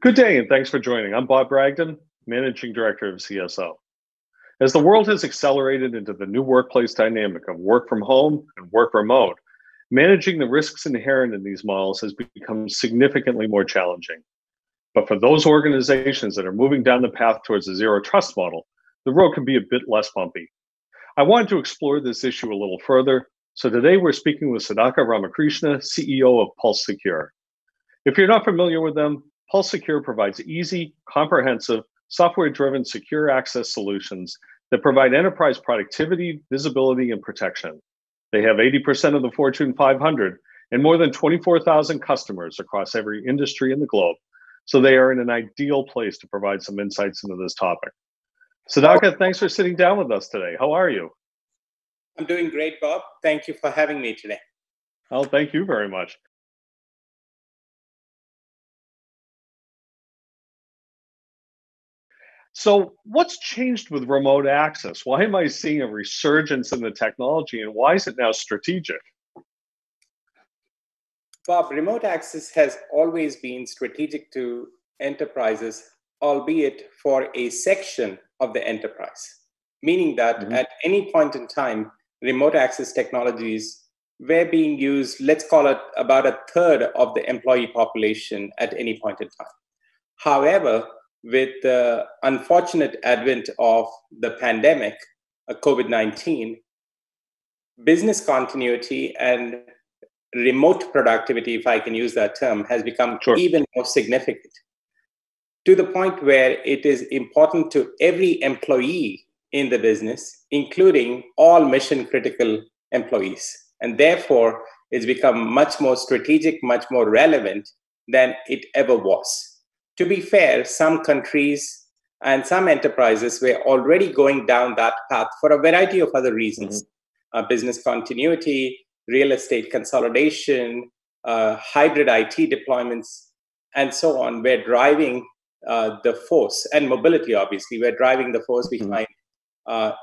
Good day, and thanks for joining. I'm Bob Bragdon, Managing Director of CSO. As the world has accelerated into the new workplace dynamic of work from home and work remote, managing the risks inherent in these models has become significantly more challenging. But for those organizations that are moving down the path towards a zero trust model, the road can be a bit less bumpy. I wanted to explore this issue a little further, so today we're speaking with Sudhakar Ramakrishna, CEO of Pulse Secure. If you're not familiar with them, Pulse Secure provides easy, comprehensive, software-driven secure access solutions that provide enterprise productivity, visibility, and protection. They have 80% of the Fortune 500 and more than 24,000 customers across every industry in the globe, so they are in an ideal place to provide some insights into this topic. Sudhakar, thanks for sitting down with us today. How are you? I'm doing great, Bob. Thank you for having me today. Oh, thank you very much. So what's changed with remote access? Why am I seeing a resurgence in the technology, and why is it now strategic? Bob, remote access has always been strategic to enterprises, albeit for a section of the enterprise, meaning that at any point in time, remote access technologies were being used, let's call it about a third of the employee population at any point in time. However, with the unfortunate advent of the pandemic, COVID-19, business continuity and remote productivity, if I can use that term, has become even more significant, to the point where it is important to every employee in the business, including all mission-critical employees. And therefore, it's become much more strategic, much more relevant than it ever was. To be fair, some countries and some enterprises were already going down that path for a variety of other reasons. Business continuity, real estate consolidation, hybrid IT deployments, and so on were driving the force, and mobility, obviously, were driving the force behind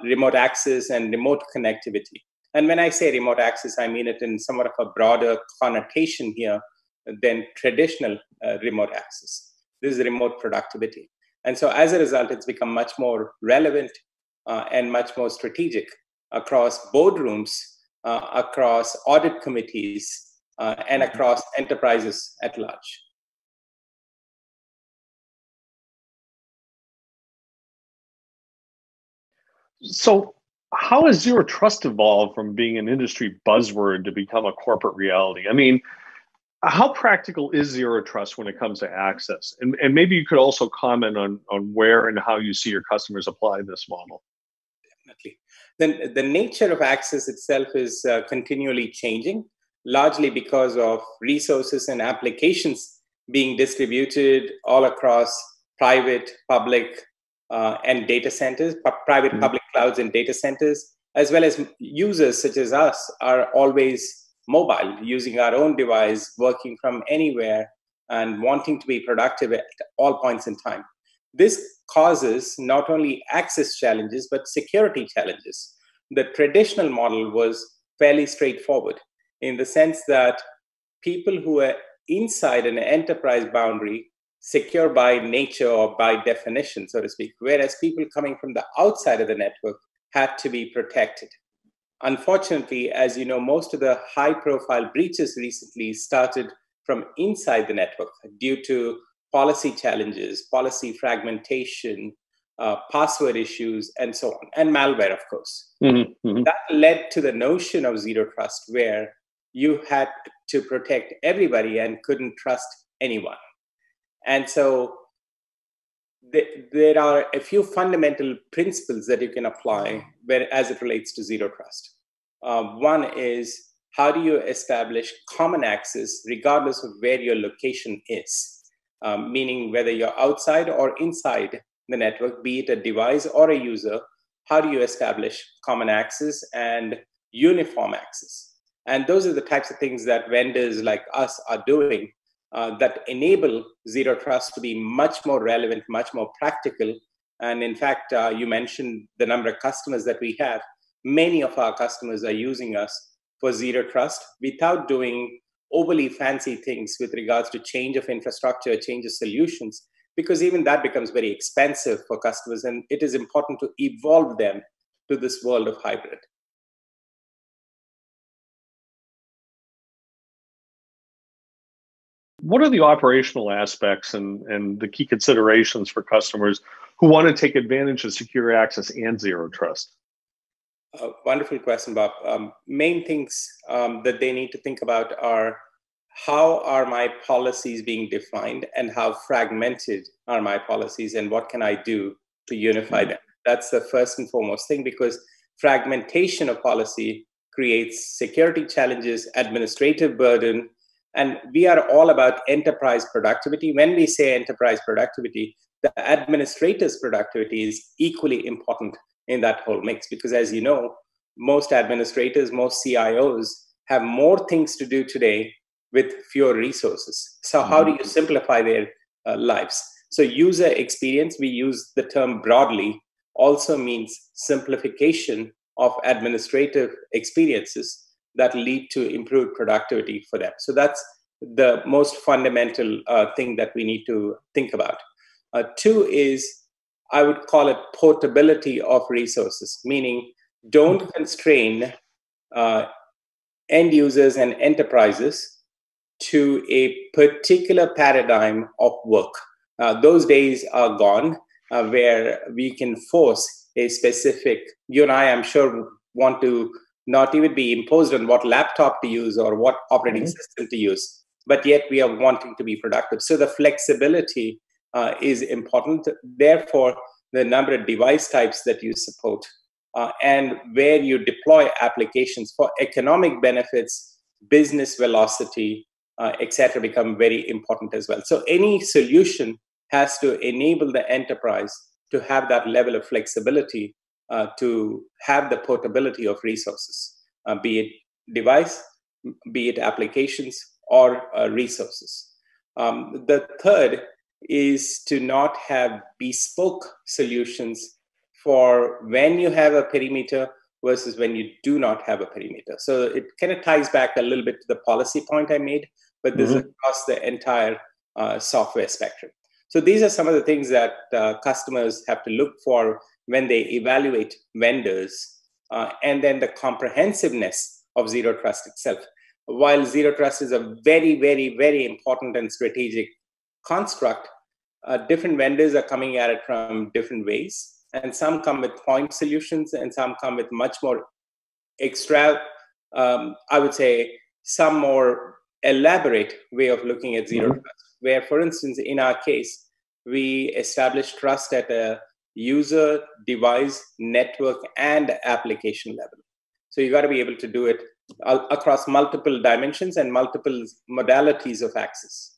remote access and remote connectivity. And when I say remote access, I mean it in somewhat of a broader connotation here than traditional remote access. This is remote productivity. And so as a result, it's become much more relevant and much more strategic across boardrooms, across audit committees, and across enterprises at large. So how has zero trust evolved from being an industry buzzword to become a corporate reality? I mean, how practical is zero trust when it comes to access? And maybe you could also comment on where and how you see your customers apply this model. Definitely. Then the nature of access itself is continually changing, largely because of resources and applications being distributed all across private, public, and data centers, private, public clouds and data centers, as well as users such as us are always mobile, using our own device, working from anywhere, and wanting to be productive at all points in time. This causes not only access challenges, but security challenges. The traditional model was fairly straightforward in the sense that people who are inside an enterprise boundary, secure by nature or by definition, so to speak, whereas people coming from the outside of the network had to be protected. Unfortunately, as you know, most of the high-profile breaches recently started from inside the network due to policy challenges, policy fragmentation, password issues, and so on, and malware, of course. That led to the notion of zero trust, where you had to protect everybody and couldn't trust anyone. And so there are a few fundamental principles that you can apply as it relates to zero trust. One is, how do you establish common access regardless of where your location is? Meaning whether you're outside or inside the network, be it a device or a user, how do you establish common access and uniform access? And those are the types of things that vendors like us are doing that enable zero trust to be much more relevant, much more practical. And in fact, you mentioned the number of customers that we have. Many of our customers are using us for zero trust without doing overly fancy things with regards to change of infrastructure, change of solutions. because even that becomes very expensive for customers, and it is important to evolve them to this world of hybrid. What are the operational aspects and the key considerations for customers who want to take advantage of secure access and zero trust? Wonderful question, Bob. Main things that they need to think about are, how are my policies being defined and how fragmented are my policies, and what can I do to unify them? That's the first and foremost thing, because fragmentation of policy creates security challenges, administrative burden, and we are all about enterprise productivity. When we say enterprise productivity, the administrator's productivity is equally important in that whole mix, because as you know, most administrators, most CIOs have more things to do today with fewer resources. So how do you simplify their lives? So user experience, we use the term broadly, also means simplification of administrative experiences that lead to improved productivity for them. So that's the most fundamental thing that we need to think about. Two is, I would call it portability of resources, meaning don't constrain end users and enterprises to a particular paradigm of work. Those days are gone where we can force a specific, you and I, I'm sure, want to not even be imposed on what laptop to use or what operating system to use, but yet we are wanting to be productive. So the flexibility is important. Therefore, the number of device types that you support and where you deploy applications for economic benefits, business velocity, etc., become very important as well. So any solution has to enable the enterprise to have that level of flexibility, to have the portability of resources, be it device, be it applications, or resources. The third is to not have bespoke solutions for when you have a perimeter versus when you do not have a perimeter. So it kind of ties back a little bit to the policy point I made, but this is across the entire software spectrum. So these are some of the things that customers have to look for when they evaluate vendors, and then the comprehensiveness of zero trust itself. While zero trust is a very, very, very important and strategic construct, different vendors are coming at it from different ways. And some come with point solutions, and some come with much more extra, I would say, some more elaborate way of looking at zero trust. Where, for instance, in our case, we establish trust at a user, device, network, and application level. So you got to be able to do it across multiple dimensions and multiple modalities of access.